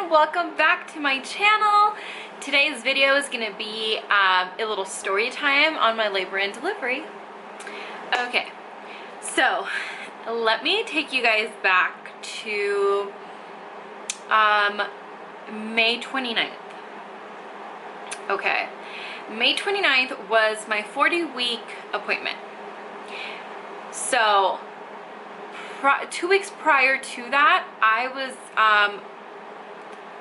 everyone, welcome back to my channel. Today's video is going to be a little story time on my labor and delivery. Okay, so let me take you guys back to May 29th. Okay, May 29th was my 40-week appointment. So 2 weeks prior to that, I was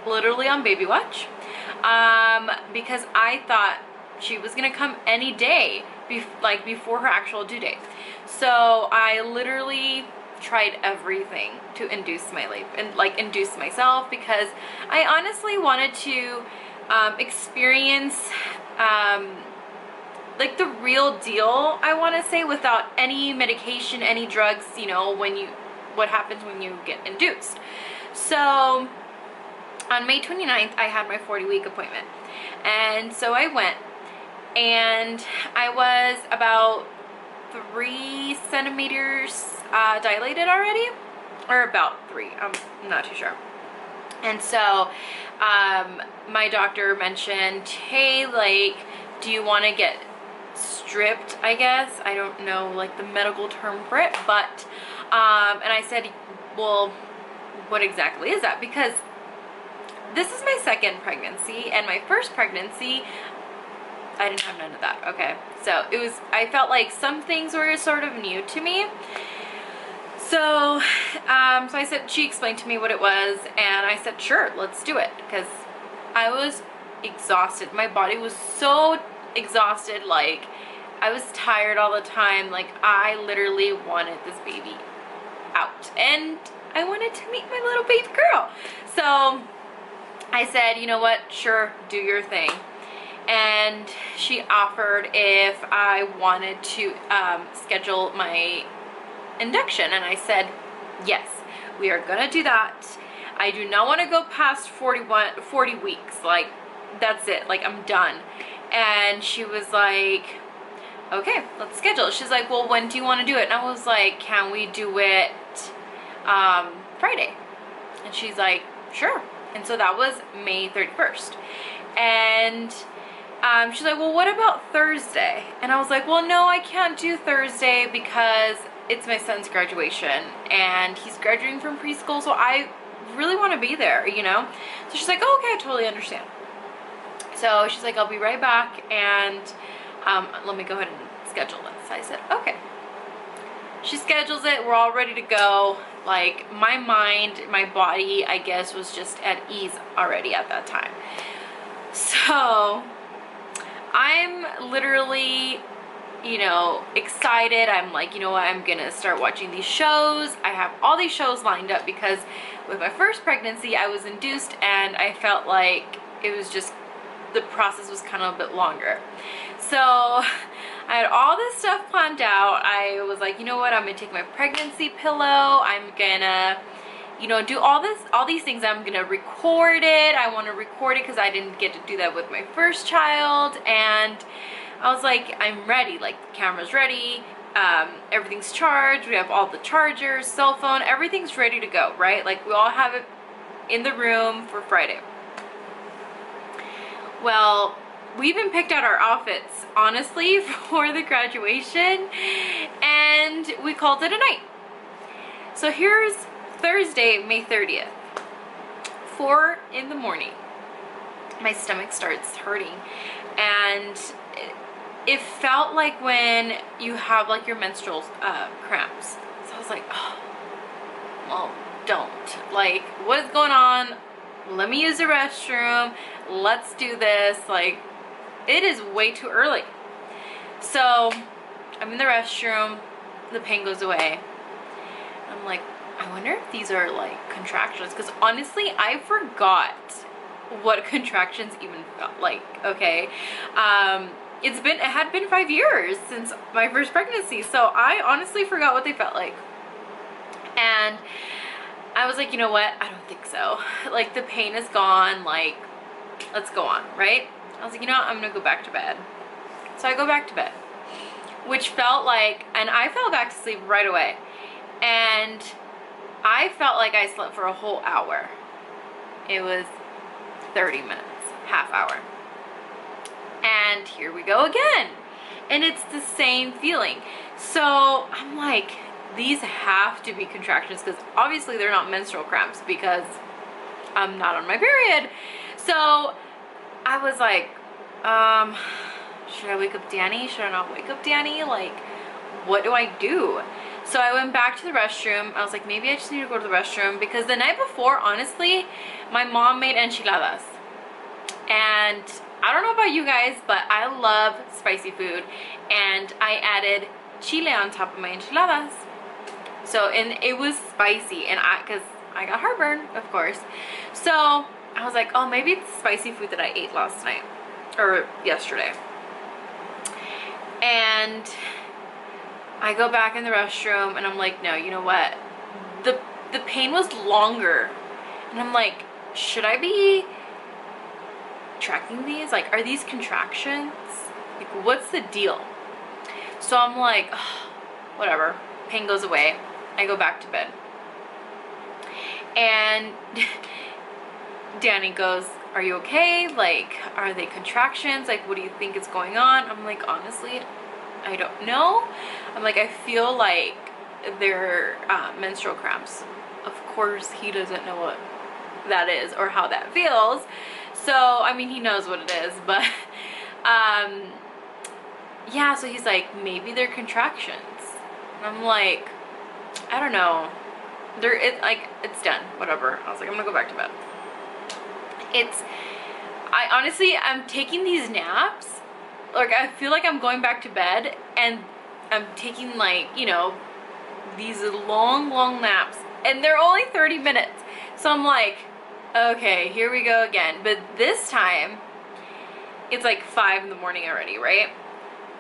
literally on baby watch because I thought she was gonna come any day, before her actual due date. So I literally tried everything to induce my labor and induce myself, because I honestly wanted to experience the real deal, I want to say, without any medication, any drugs, you know, what happens when you get induced. So on May 29th, I had my 40-week appointment. And so I went, and I was about 3 centimeters dilated already, or about 3, I'm not too sure. And so my doctor mentioned, hey, do you want to get stripped, I guess? I don't know the medical term for it, but and I said, well, what exactly is that? Because this is my 2nd pregnancy, and my 1st pregnancy I didn't have none of that. Okay, so I felt like some things were sort of new to me. So so I said, she explained to me what it was, and I said, sure, let's do it, because I was exhausted. My body was so exhausted, I was tired all the time. I literally wanted this baby out, and I wanted to meet my little baby girl. So I said, you know what, sure, do your thing. And she offered if I wanted to schedule my induction, and I said, yes, we are gonna do that. I do not want to go past 40 weeks. That's it, I'm done. And she was like, okay, let's schedule it. She's like, well, when do you want to do it? And I was like, can we do it Friday? And she's like, sure. And so that was May 31st. And she's like, well, what about Thursday? And I was like, well, no, I can't do Thursday because it's my son's graduation, and he's graduating from preschool, so I really want to be there, you know? So she's like, oh, okay, I totally understand. So she's like, I'll be right back, and let me go ahead and schedule this. I said, okay. She schedules it. We're all ready to go. My mind, my body, I guess, was just at ease already at that time. So I'm literally, you know, excited. I'm like, you know what, I'm gonna start watching these shows. I have all these shows lined up because with my 1st pregnancy, I was induced, and I felt like it was just, the process was kind of a bit longer. So I had all this stuff planned out. I was like, you know what, I'm gonna take my pregnancy pillow. I'm gonna, you know, do all these things. I'm gonna record it. I want to record it because I didn't get to do that with my 1st child. And I was like, I'm ready. The camera's ready. Everything's charged. We have all the chargers, cell phone, everything's ready to go, right? We all have it in the room for Friday. Well, we even picked out our outfits, honestly, for the graduation, and we called it a night. So here's Thursday, May 30th, 4 in the morning. My stomach starts hurting, and it felt like when you have your menstrual cramps. So I was like, oh, well, don't. What is going on? Let me use the restroom. Let's do this. It is way too early. So I'm in the restroom. The pain goes away. I'm like, I wonder if these are contractions, because honestly, I forgot what contractions even felt like. Okay. It had been 5 years since my 1st pregnancy, so I honestly forgot what they felt like. And I was like, you know what, I don't think so. The pain is gone. Let's go on, right? I was like, you know what, I'm gonna go back to bed. So I go back to bed, which felt and I fell back to sleep right away, and I felt like I slept for a whole hour. It was 30 minutes, half hour. And here we go again. And it's the same feeling. So I'm like, these have to be contractions, because obviously they're not menstrual cramps because I'm not on my period. So I was like, should I wake up Danny? Should I not wake up Danny? Like, what do I do? So I went back to the restroom. I was like, maybe I just need to go to the restroom, because the night before, honestly, my mom made enchiladas. And I don't know about you guys, but I love spicy food, and I added chile on top of my enchiladas. So, and it was spicy, and because I got heartburn, of course. So I was like, oh, maybe it's the spicy food that I ate last night, or yesterday. And I go back in the restroom, and I'm like, no, you know what? The pain was longer, and I'm like, should I be tracking these? Like, are these contractions? Like, what's the deal? So I'm like, oh, whatever. Pain goes away. I go back to bed. And Danny goes, are you okay? Like, are they contractions? Like, what do you think is going on? I'm like, honestly, I don't know. I'm like, I feel like they're menstrual cramps. Of course, he doesn't know what that is or how that feels. So, I mean, he knows what it is, but, yeah, so he's like, maybe they're contractions. And I'm like, I don't know. It's done, whatever. I was like, I'm gonna go back to bed. I'm taking these naps. Like, I feel like I'm going back to bed, and I'm taking, like, you know, these long naps, and they're only 30 minutes. So I'm like, okay, here we go again. But this time, it's like 5 in the morning already, right?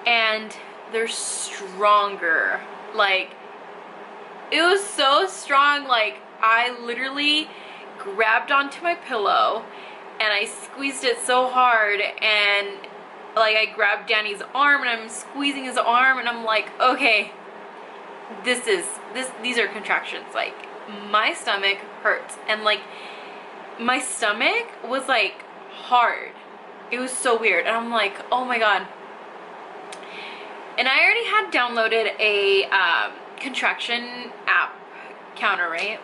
And they're stronger. Like, it was so strong. Like, I literally grabbed onto my pillow and I squeezed it so hard, and like, I grabbed Danny's arm and I'm squeezing his arm, and I'm like, okay, these are contractions. Like, my stomach hurts, and like, my stomach was like hard. It was so weird, and I'm like, oh my god. And I already had downloaded a contraction app counter, right?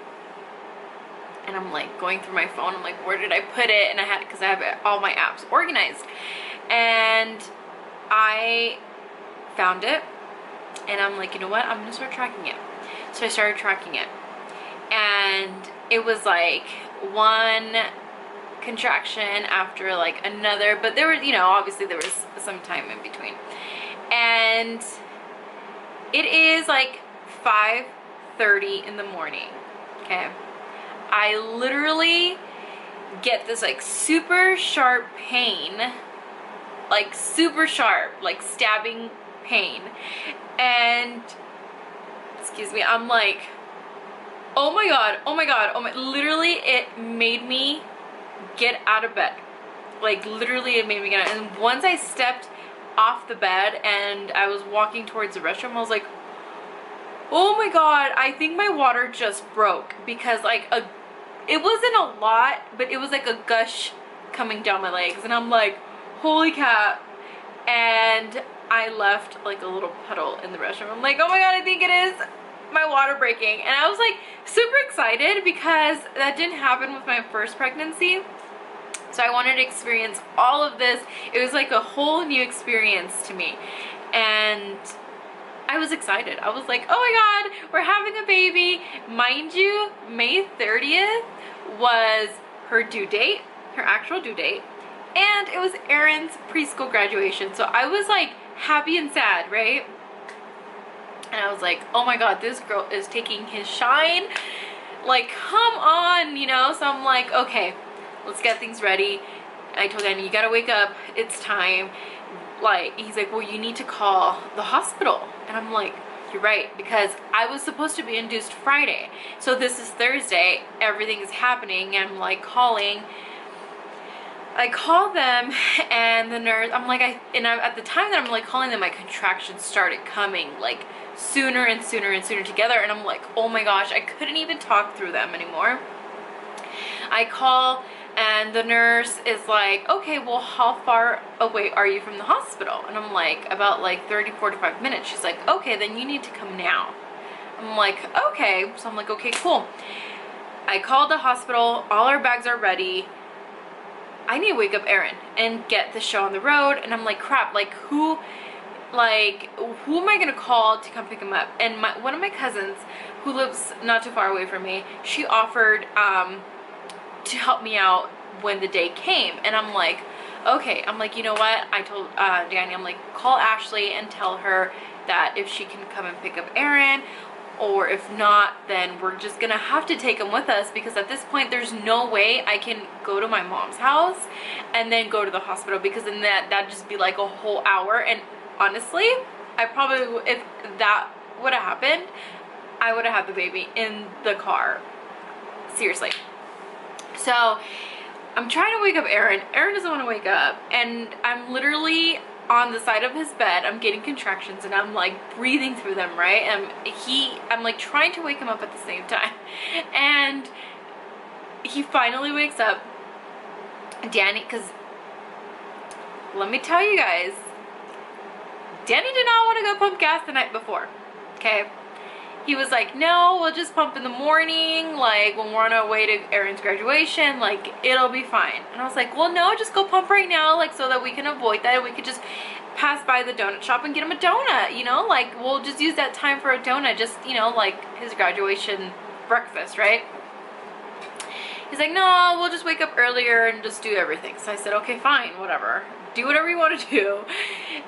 And I'm like going through my phone. I'm like, where did I put it? And I had, because I have all my apps organized, and I found it, and I'm like, you know what? I'm gonna start tracking it. So I started tracking it, and it was like one contraction after like another, but there was, you know, obviously there was some time in between. And it is like 5:30 in the morning, okay? I literally get this like super sharp pain, like super sharp, like stabbing pain, and excuse me, I'm like, oh my god, oh my god, oh my, literally it made me get out of bed. Like, literally it made me get out. And once I stepped off the bed and I was walking towards the restroom, I was like, oh my god, I think my water just broke, because like it wasn't a lot, but it was like a gush coming down my legs, and I'm like, holy crap. And I left like a little puddle in the restroom. I'm like, oh my god, I think it is my water breaking. And I was like super excited, because that didn't happen with my first pregnancy. So I wanted to experience all of this. It was like a whole new experience to me, and I was excited. I was like, oh my god, we're having a baby. Mind you, May 30th was her due date, her actual due date, and it was Aaron's preschool graduation. So I was like happy and sad, right? And I was like, oh my god, this girl is taking his shine. Like, come on, you know? So I'm like, okay, let's get things ready. I told Danny, you gotta wake up, it's time. Like, he's like, well, you need to call the hospital. And I'm like, you're right, because I was supposed to be induced Friday. So this is Thursday, everything is happening, and I'm like calling. I call them, and the nurse, I'm like, at the time that I'm like calling them, my contractions started coming like sooner and sooner and sooner together, and I'm like, oh my gosh, I couldn't even talk through them anymore. I I call and the nurse is like, okay, well, how far away are you from the hospital? And I'm like, about like 30-45 minutes. She's like, okay, then you need to come now. I'm like, okay. So I'm like, okay, cool. I called the hospital, all our bags are ready. I need to wake up Aaron and get the show on the road. And I'm like, crap, like who am I gonna call to come pick him up? And one of my cousins who lives not too far away from me, she offered to help me out when the day came. And I'm like, okay. I'm like, you know what? I told Danny, I'm like, call Ashley and tell her that if she can come and pick up Aaron, or if not, then we're just gonna have to take him with us, because at this point there's no way I can go to my mom's house and then go to the hospital, because then that'd just be like a whole hour. And honestly, I probably, if that would have happened, I would have had the baby in the car. Seriously. So I'm trying to wake up Aaron. Aaron doesn't want to wake up, and I'm literally on the side of his bed. I'm getting contractions and I'm like breathing through them, right? And I'm like trying to wake him up at the same time, and he finally wakes up. Danny, because let me tell you guys, Danny did not want to go pump gas the night before. Okay, he was like, no, we'll just pump in the morning, like when we're on our way to Aaron's graduation, like it'll be fine. And I was like, well, no, just go pump right now, like so that we can avoid that. We could just pass by the donut shop and get him a donut, you know, like we'll just use that time for a donut, just, you know, like his graduation breakfast, right? He's like, no, we'll just wake up earlier and just do everything. So I said, okay, fine, whatever. Do whatever you want to do.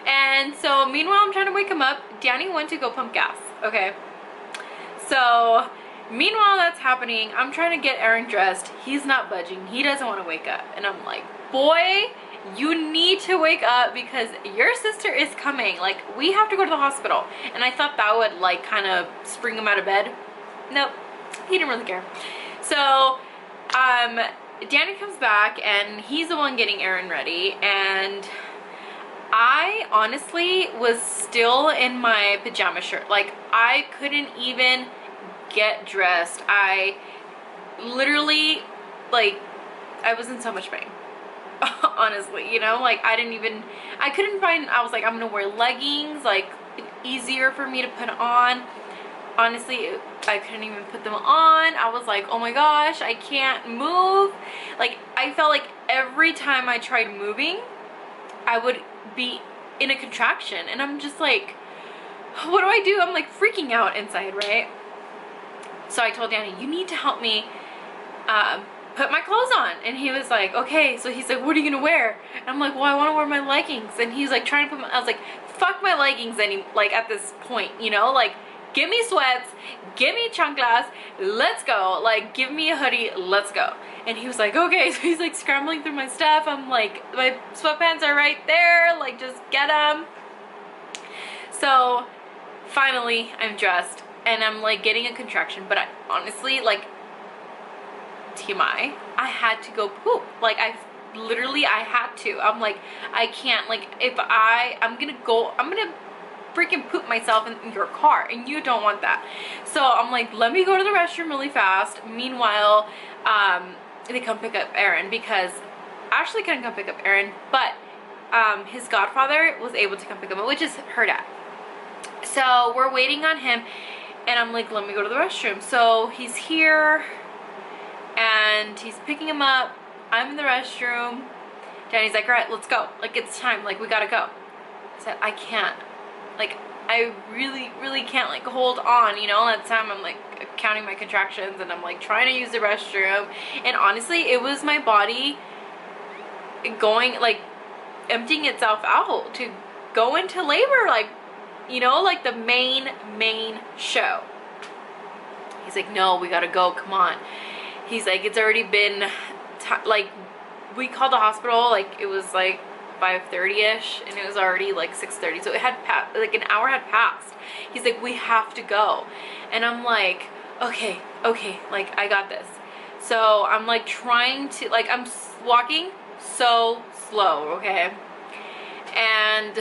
And so meanwhile, I'm trying to wake him up. Danny went to go pump gas, okay? So meanwhile that's happening, I'm trying to get Aaron dressed. He's not budging. He doesn't want to wake up. And I'm like, boy, you need to wake up because your sister is coming. Like, we have to go to the hospital. And I thought that would like kind of spring him out of bed. Nope, he didn't really care. So Danny comes back and he's the one getting Aaron ready, and I honestly was still in my pajama shirt. Like, I couldn't even get dressed. I literally, like, I was in so much pain. Honestly, you know, like I couldn't find, I was like, I'm gonna wear leggings, like easier for me to put on. Honestly, I couldn't even put them on. I was like, oh my gosh, I can't move. Like, I felt like every time I tried moving, I would be in a contraction, and I'm just like, what do I do? I'm like freaking out inside, right? So I told Danny, you need to help me put my clothes on. And he was like, okay. So he's like, what are you gonna wear? And I'm like, well, I want to wear my leggings. And he's like trying to put I was like, fuck my leggings like at this point, you know, like give me sweats, give me chanclas, let's go. Like, give me a hoodie, let's go. And he was like, okay. So he's like scrambling through my stuff. I'm like, my sweatpants are right there, like just get them. So finally I'm dressed and I'm like getting a contraction, but I honestly, like, TMI, I had to go poop. Like, I had to. I'm like, I can't, like, if I'm gonna freaking poop myself in your car, and you don't want that. So I'm like, let me go to the restroom really fast. Meanwhile, they come pick up Aaron, because Ashley couldn't come pick up Aaron, but his godfather was able to come pick him up, which is her dad. So we're waiting on him, and I'm like, let me go to the restroom. So he's here and he's picking him up. I'm in the restroom. Danny's like, all right, let's go. Like, it's time. Like, we gotta go. I said, I can't. Like, I really can't, like, hold on, you know? That time I'm like counting my contractions and I'm like trying to use the restroom, and honestly it was my body going, like, emptying itself out to go into labor, like, you know, like the main show. He's like, no, we gotta go, come on. He's like, it's already been like, we called the hospital, like it was like 5:30ish, and it was already like 6:30, so it had like an hour had passed. He's like, we have to go. And I'm like, okay, like, I got this. So I'm like trying to, like, I'm walking so slow, okay? And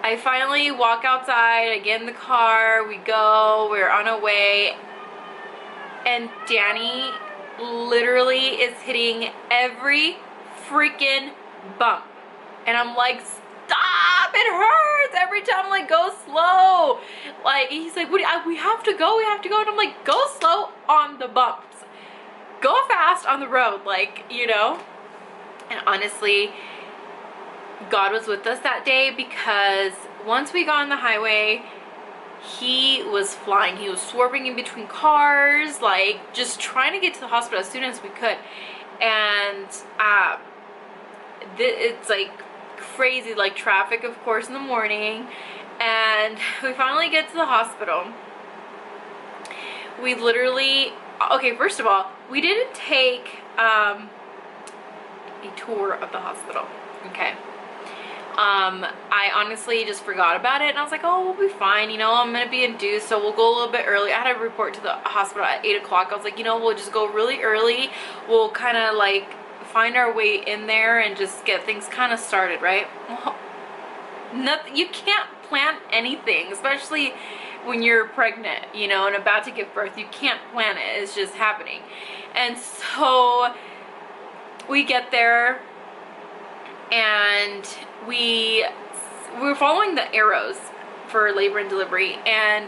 I finally walk outside, I get in the car, we go, we're on our way, and Danny, literally is hitting every freaking bump. And I'm like, stop, it hurts every time. I'm like, go slow. Like, he's like, we have to go, and I'm like, go slow on the bumps, go fast on the road, like, you know. And honestly, God was with us that day, because once we got on the highway, he was flying. He was swerving in between cars, like just trying to get to the hospital as soon as we could. And it's like crazy, like traffic, of course, in the morning. And we finally get to the hospital. We literally, okay, first of all, we didn't take a tour of the hospital, okay. I honestly just forgot about it, and I was like, oh, we'll be fine, you know, I'm gonna be induced, so we'll go a little bit early. I had to report to the hospital at 8 o'clock. I was like, you know, we'll just go really early, we'll kind of like find our way in there and just get things kind of started, right? Well, nothing, you can't plan anything, especially when you're pregnant, you know, and about to give birth. You can't plan it, it's just happening. And so we get there, and we were following the arrows for labor and delivery, and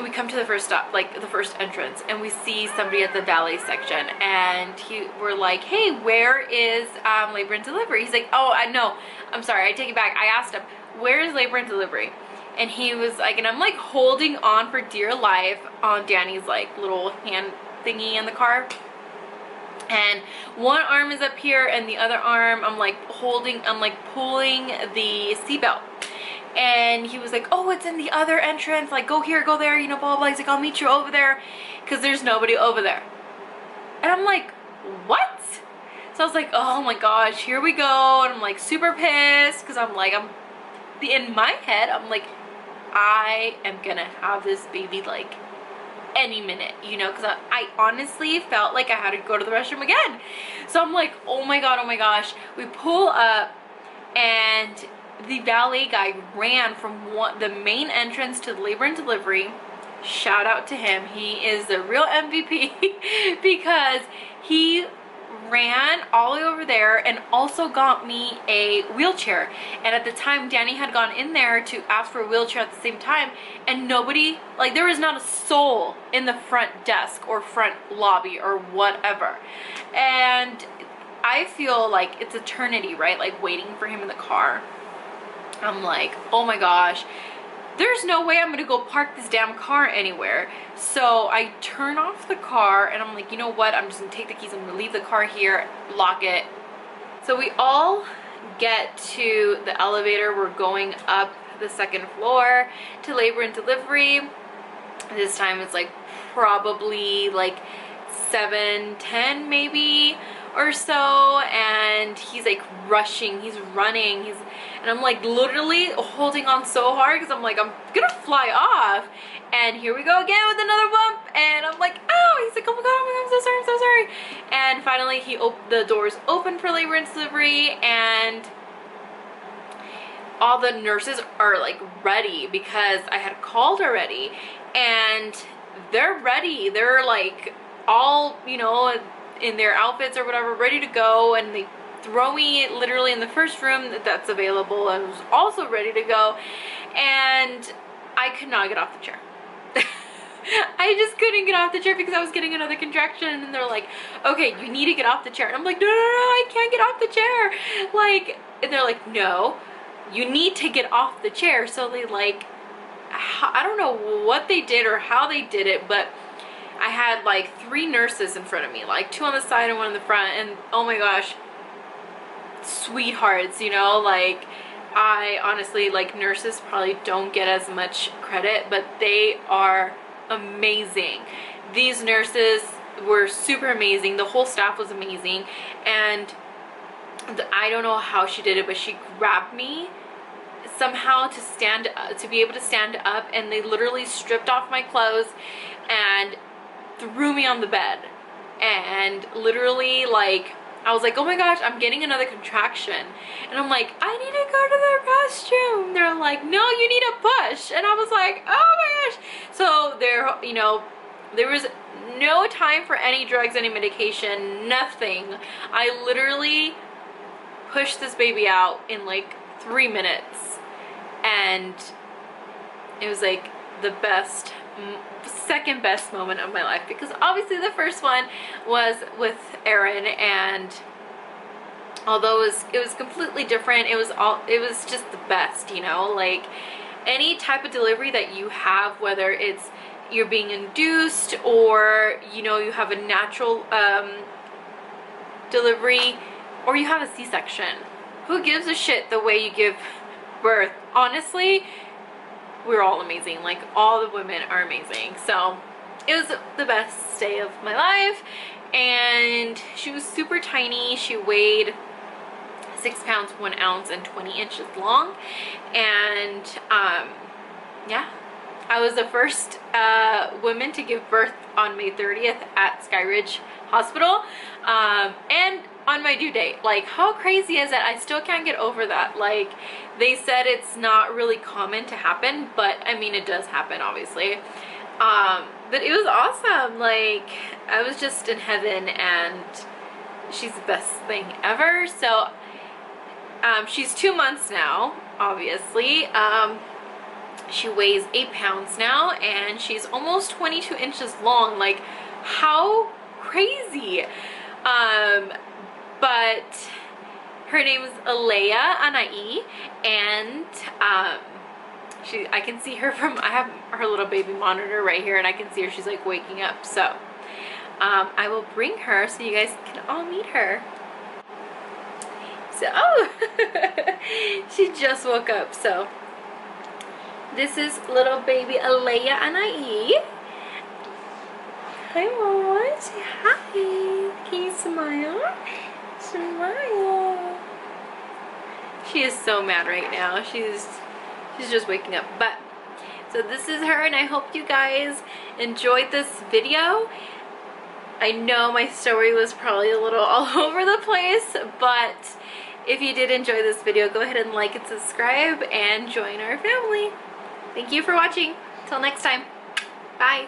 we come to the first stop, like the first entrance, and we see somebody at the valet section, and we're like, hey, where is labor and delivery? He's like, oh, I know, I'm sorry, I take it back. I asked him, where is labor and delivery? And he was like, and I'm like holding on for dear life on Danny's like little hand thingy in the car. And one arm is up here, and the other arm I'm like holding, I'm like pulling the seatbelt. And he was like, oh, it's in the other entrance, like go here, go there, you know, blah blah. He's like, I'll meet you over there, because there's nobody over there. And I'm like, what? So I was like, oh my gosh, here we go. And I'm like super pissed, because I'm like, in my head I'm like, I am gonna have this baby like any minute, you know, because I honestly felt like I had to go to the restroom again. So I'm like, oh my god, oh my gosh. We pull up, and the valet guy ran from the main entrance to the labor and delivery. Shout out to him, he is the real MVP because he ran all the way over there and also got me a wheelchair. And at the time, Danny had gone in there to ask for a wheelchair at the same time, and nobody, like there was not a soul in the front desk or front lobby or whatever. And I feel like it's eternity, right? Like waiting for him in the car. I'm like, oh my gosh, there's no way I'm gonna go park this damn car anywhere. So I turn off the car, and I'm like, you know what, I'm just gonna take the keys, I'm gonna leave the car here, lock it. So we all get to the elevator. We're going up the second floor to labor and delivery. This time it's like probably like 7:10 maybe or so, and he's like rushing, he's running, and I'm like literally holding on so hard, because I'm like, I'm gonna fly off. And here we go again with another bump, and I'm like, oh, he's like, oh my god, I'm so sorry, I'm so sorry. And finally the doors open for labor and delivery, and all the nurses are like ready, because I had called already, and they're ready. They're like all, you know, in their outfits or whatever, ready to go, and they throw me literally in the first room that's available, and was also ready to go. And I could not get off the chair. I just couldn't get off the chair, because I was getting another contraction, and they're like, okay, you need to get off the chair. And I'm like, no, I can't get off the chair, like. And they're like, no, you need to get off the chair. So they like, I don't know what they did or how they did it, but I had like 3 nurses in front of me, like 2 on the side and 1 in the front, and oh my gosh, sweethearts, you know, like, I honestly, like, nurses probably don't get as much credit, but they are amazing. These nurses were super amazing. The whole staff was amazing. And I don't know how she did it, but she grabbed me somehow to be able to stand up, and they literally stripped off my clothes and threw me on the bed. And literally, like, I was like, oh my gosh, I'm getting another contraction. And I'm like, I need to go to the restroom. They're like, no, you need a push. And I was like, oh my gosh. So there, you know, there was no time for any drugs, any medication, nothing. I literally pushed this baby out in like 3 minutes, and it was like the best, second best moment of my life, because obviously the first one was with Aaron, and although it was completely different, it was just the best, you know. Like, any type of delivery that you have, whether it's you're being induced or, you know, you have a natural delivery, or you have a C-section, who gives a shit the way you give birth? Honestly, we're all amazing. Like, all the women are amazing. So it was the best day of my life. And she was super tiny. She weighed 6 pounds 1 ounce and 20 inches long. And yeah, I was the first woman to give birth on May 30th at Skyridge Hospital, and on my due date. Like, how crazy is that? I still can't get over that. Like, they said it's not really common to happen, but I mean, it does happen, obviously. But it was awesome. Like, I was just in heaven, and she's the best thing ever. So she's 2 months now, obviously. She weighs 8 pounds now, and she's almost 22 inches long. Like, how crazy. But her name is Alea Anai, and I can see her from, I have her little baby monitor right here, and I can see her. She's like waking up. So I will bring her so you guys can all meet her. So, oh, she just woke up. So this is little baby Alea Anai. Hi, Mama. Say hi. Can you smile? Smile. She is so mad right now. She's just waking up. But so this is her, and I hope you guys enjoyed this video. I know my story was probably a little all over the place, but if you did enjoy this video, go ahead and like and subscribe and join our family. Thank you for watching. Till next time. Bye.